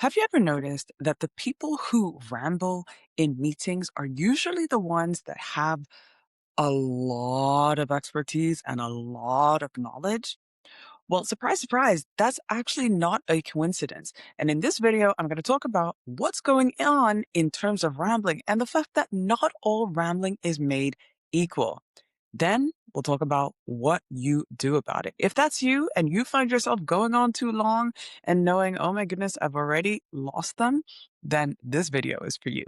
Have you ever noticed that the people who ramble in meetings are usually the ones that have a lot of expertise and a lot of knowledge? Well, surprise, surprise, that's actually not a coincidence. And in this video, I'm going to talk about what's going on in terms of rambling and the fact that not all rambling is made equal. Then we'll talk about what you do about it. If that's you and you find yourself going on too long and knowing, oh my goodness, I've already lost them, then this video is for you.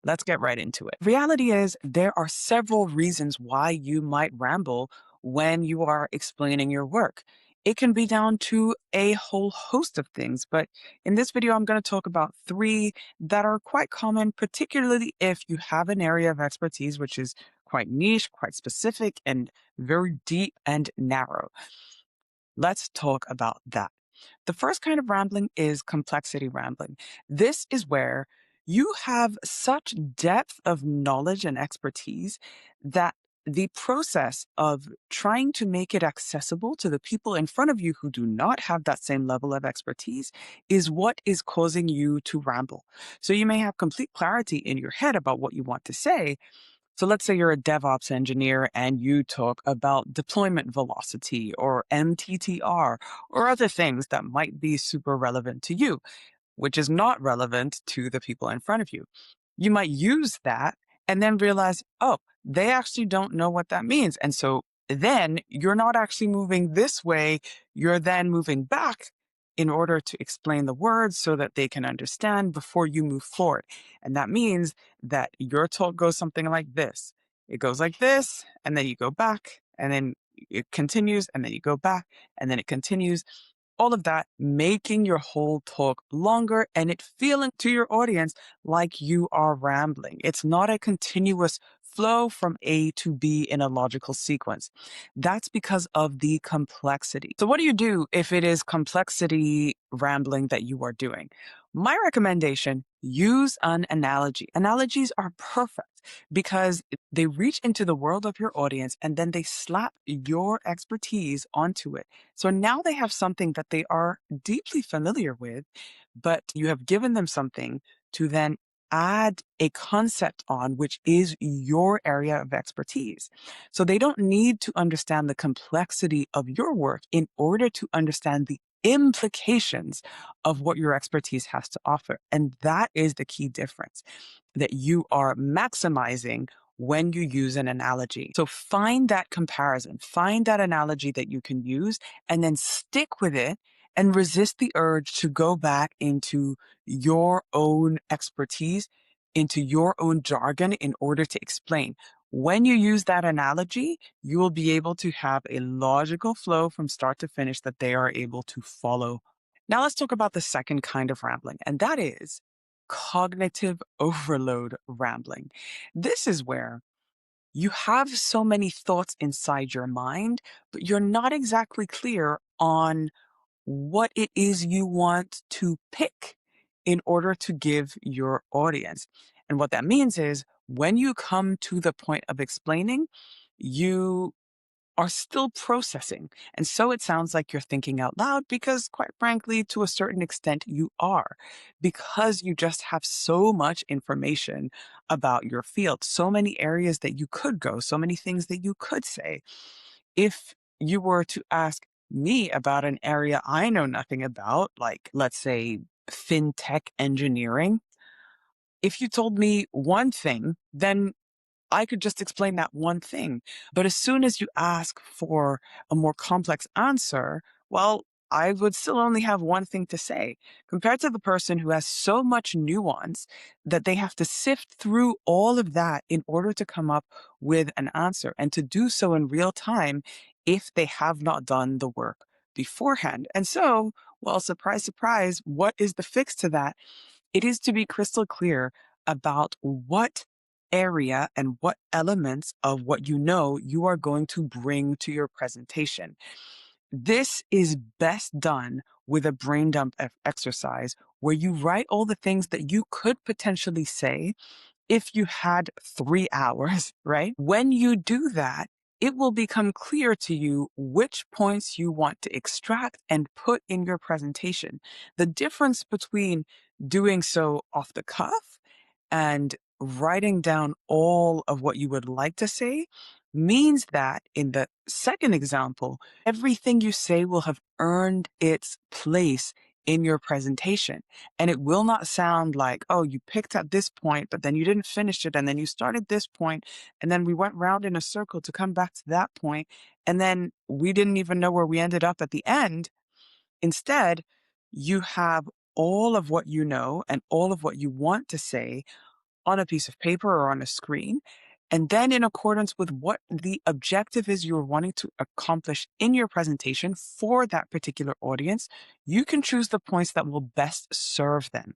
Let's get right into it. Reality is, there are several reasons why you might ramble when you are explaining your work. It can be down to a whole host of things, but in this video, I'm going to talk about three that are quite common, particularly if you have an area of expertise which is quite niche, quite specific, and very deep and narrow. Let's talk about that. The first kind of rambling is complexity rambling. This is where you have such depth of knowledge and expertise that the process of trying to make it accessible to the people in front of you who do not have that same level of expertise is what is causing you to ramble. So you may have complete clarity in your head about what you want to say, so let's say you're a DevOps engineer and you talk about deployment velocity or MTTR or other things that might be super relevant to you, which is not relevant to the people in front of you. You might use that and then realize, oh, they actually don't know what that means. And so then you're not actually moving this way. You're then moving back in order to explain the words so that they can understand before you move forward. And that means that your talk goes something like this. It goes like this, and then you go back, and then it continues, and then you go back, and then it continues, all of that, making your whole talk longer and it feeling to your audience like you are rambling. It's not a continuous flow from A to B in a logical sequence. That's because of the complexity. So what do you do if it is complexity rambling that you are doing? My recommendation, use an analogy. Analogies are perfect because they reach into the world of your audience and then they slap your expertise onto it. So now they have something that they are deeply familiar with, but you have given them something to then add a concept on, which is your area of expertise. So they don't need to understand the complexity of your work in order to understand the implications of what your expertise has to offer. And that is the key difference that you are maximizing when you use an analogy. So find that comparison, find that analogy that you can use, and then stick with it and resist the urge to go back into your own expertise, into your own jargon in order to explain. When you use that analogy, you will be able to have a logical flow from start to finish that they are able to follow. Now let's talk about the second kind of rambling, and that is cognitive overload rambling. This is where you have so many thoughts inside your mind, but you're not exactly clear on what it is you want to pick in order to give your audience. And what that means is when you come to the point of explaining, you are still processing. And so it sounds like you're thinking out loud because, quite frankly, to a certain extent, you are, because you just have so much information about your field, so many areas that you could go, so many things that you could say. If you were to ask me about an area I know nothing about, like, let's say, fintech engineering, if you told me one thing, then I could just explain that one thing. But as soon as you ask for a more complex answer, well, I would still only have one thing to say compared to the person who has so much nuance that they have to sift through all of that in order to come up with an answer and to do so in real time if they have not done the work beforehand. And so, well, surprise, surprise, what is the fix to that? It is to be crystal clear about what area and what elements of what you know you are going to bring to your presentation. This is best done with a brain dump exercise where you write all the things that you could potentially say if you had 3 hours, right? When you do that, it will become clear to you which points you want to extract and put in your presentation. The difference between doing so off the cuff and writing down all of what you would like to say means that in the second example, everything you say will have earned its place in your presentation. And it will not sound like, oh, you picked at this point, but then you didn't finish it. And then you started this point, and then we went round in a circle to come back to that point, and then we didn't even know where we ended up at the end. Instead, you have all of what you know and all of what you want to say on a piece of paper or on a screen. And then, in accordance with what the objective is you're wanting to accomplish in your presentation for that particular audience, you can choose the points that will best serve them.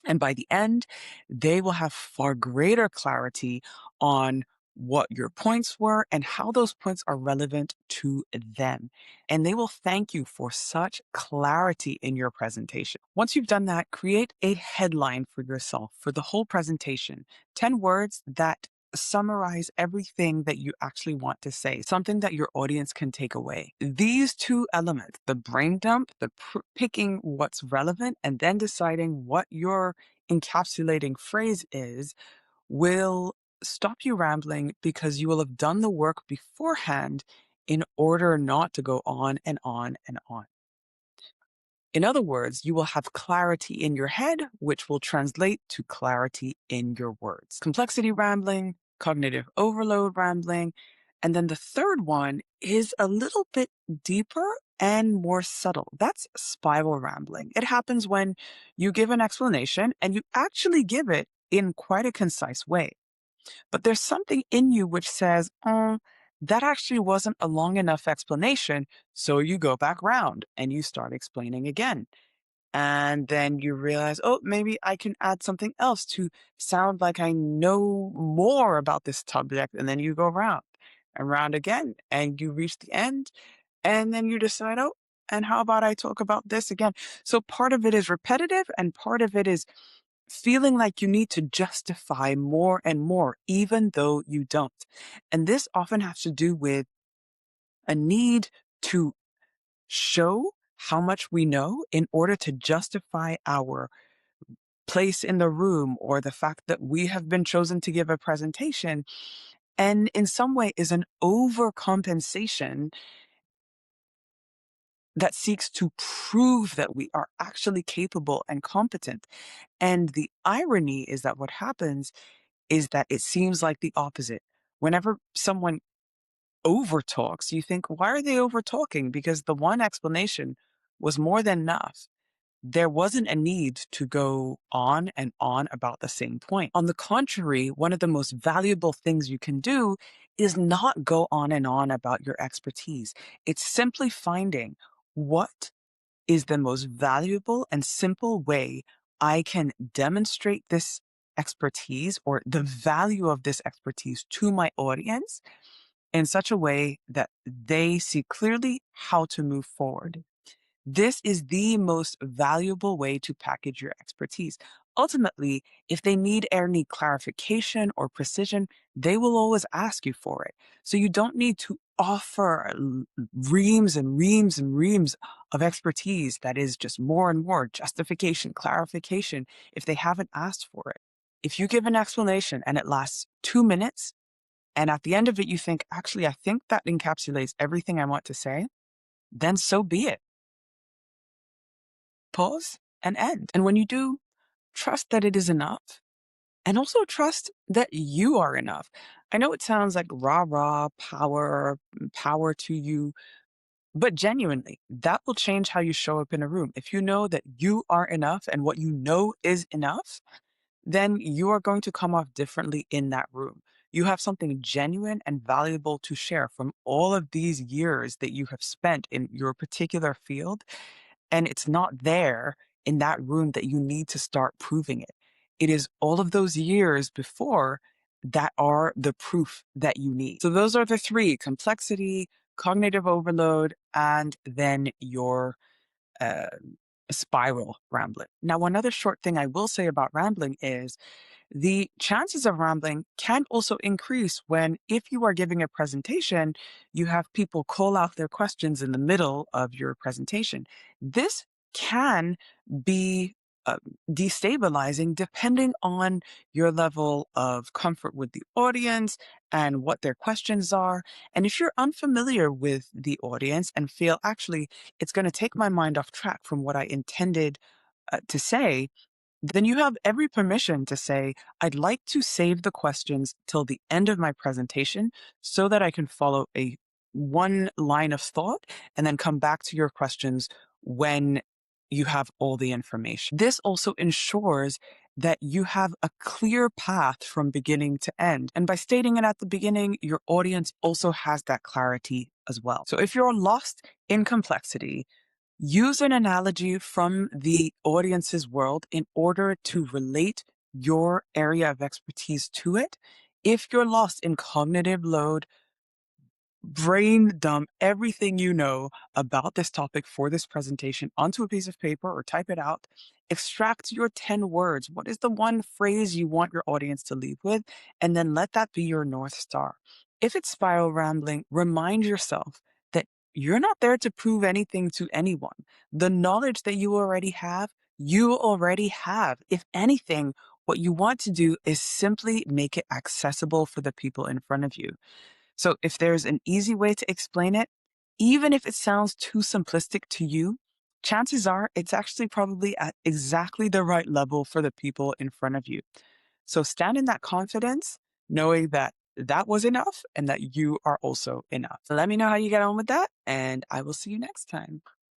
And by the end, they will have far greater clarity on what your points were and how those points are relevant to them. And they will thank you for such clarity in your presentation. Once you've done that, create a headline for yourself for the whole presentation, 10 words that summarize everything that you actually want to say, something that your audience can take away. These two elements, the brain dump, picking what's relevant, and then deciding what your encapsulating phrase is, will stop you rambling because you will have done the work beforehand in order not to go on and on and on. In other words, you will have clarity in your head, which will translate to clarity in your words. Complexity rambling, cognitive overload rambling. And then the third one is a little bit deeper and more subtle. That's spiral rambling. It happens when you give an explanation and you actually give it in quite a concise way. But there's something in you which says, that actually wasn't a long enough explanation. So you go back round and you start explaining again. And then you realize, oh, maybe I can add something else to sound like I know more about this subject. And then you go round and round again and you reach the end. And then you decide, oh, and how about I talk about this again? So part of it is repetitive and part of it is feeling like you need to justify more and more, even though you don't. And this often has to do with a need to show how much we know in order to justify our place in the room or the fact that we have been chosen to give a presentation. And in some way is an overcompensation that seeks to prove that we are actually capable and competent. And the irony is that what happens is that it seems like the opposite. Whenever someone overtalks, you think, why are they overtalking? Because the one explanation was more than enough. There wasn't a need to go on and on about the same point. On the contrary, one of the most valuable things you can do is not go on and on about your expertise. It's simply finding what is the most valuable and simple way I can demonstrate this expertise or the value of this expertise to my audience in such a way that they see clearly how to move forward. This is the most valuable way to package your expertise. Ultimately, if they need any clarification or precision, they will always ask you for it. So you don't need to offer reams and reams and reams of expertise that is just more and more justification, clarification if they haven't asked for it. If you give an explanation and it lasts 2 minutes, and at the end of it, you think, actually, I think that encapsulates everything I want to say, then so be it. Pause and end. And when you do, trust that it is enough and also trust that you are enough. I know it sounds like rah rah, power to you, but genuinely, that will change how you show up in a room. If you know that you are enough and what you know is enough, then you are going to come off differently in that room. You have something genuine and valuable to share from all of these years that you have spent in your particular field. And it's not there in that room that you need to start proving it. It is all of those years before that are the proof that you need. So those are the three: complexity, cognitive overload, and then your uh, spiral rambling. Now, one other short thing I will say about rambling is The chances of rambling can also increase when, if you are giving a presentation, you have people call out their questions in the middle of your presentation. This can be uh, destabilizing depending on your level of comfort with the audience and what their questions are. And if you're unfamiliar with the audience and feel actually it's going to take my mind off track from what I intended to say, then you have every permission to say, I'd like to save the questions till the end of my presentation so that I can follow a one line of thought and then come back to your questions when you have all the information. This also ensures that you have a clear path from beginning to end. And by stating it at the beginning, your audience also has that clarity as well. So if you're lost in complexity, use an analogy from the audience's world in order to relate your area of expertise to it. If you're lost in cognitive load, brain dump everything you know about this topic for this presentation onto a piece of paper or type it out. Extract your 10 words. What is the one phrase you want your audience to leave with? And then let that be your North Star. If it's spiral rambling, remind yourself that you're not there to prove anything to anyone. The knowledge that you already have, you already have. If anything, what you want to do is simply make it accessible for the people in front of you. So if there's an easy way to explain it, even if it sounds too simplistic to you, chances are it's actually probably at exactly the right level for the people in front of you. So stand in that confidence, knowing that that was enough and that you are also enough. So let me know how you get on with that, and I will see you next time.